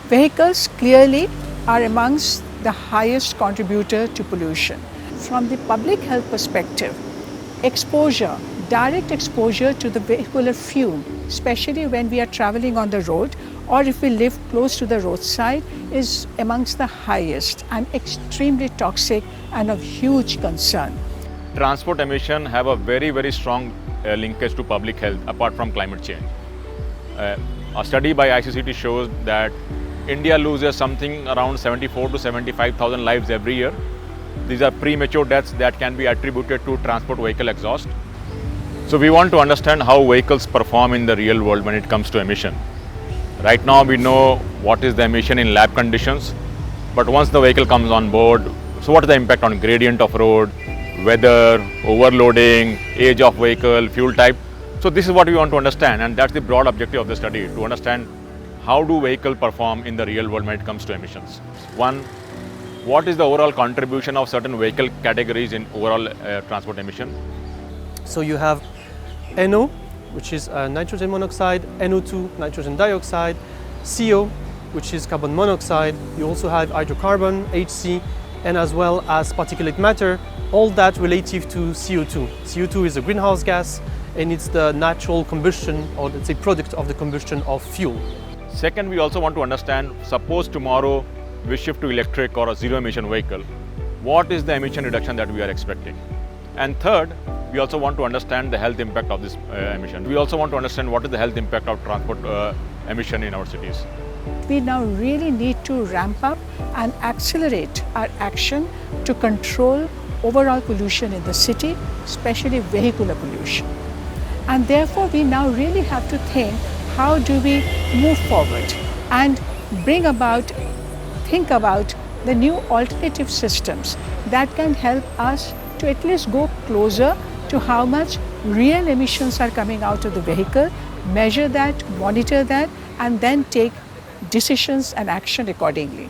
Vehicles clearly are amongst the highest contributor to pollution. From the public health perspective, exposure, direct exposure to the vehicular fume, especially when we are traveling on the road or if we live close to the roadside, is amongst the highest and extremely toxic and of huge concern. Transport emission have a very strong linkage to public health apart from climate change. A study by ICCT shows that India loses something around 74 to 75,000 lives every year. These are premature deaths that can be attributed to transport vehicle exhaust. So we want to understand how vehicles perform in the real world when it comes to emission. Right now we know what is the emission in lab conditions, but once the vehicle comes on board, so what is the impact on gradient of road, weather, overloading, age of vehicle, fuel type. So this is what we want to understand, and that's the broad objective of the study, to understand how do vehicles perform in the real world when it comes to emissions. One, what is the overall contribution of certain vehicle categories in overall transport emission? So you have NO, which is nitrogen monoxide, NO2, nitrogen dioxide, CO, which is carbon monoxide. You also have hydrocarbon, HC, and as well as particulate matter, all that relative to CO2. CO2 is a greenhouse gas, and it's the natural combustion, or let's say product of the combustion of fuel. Second, we also want to understand, suppose tomorrow we shift to electric or a zero emission vehicle, what is the emission reduction that we are expecting? And third, we also want to understand the health impact of this emission. We also want to understand what is the health impact of transport emission in our cities. We now really need to ramp up and accelerate our action to control overall pollution in the city, especially vehicular pollution. And therefore, we now really have to think, how do we move forward and think about the new alternative systems that can help us to at least go closer to how much real emissions are coming out of the vehicle, measure that, monitor that, and then take decisions and action accordingly.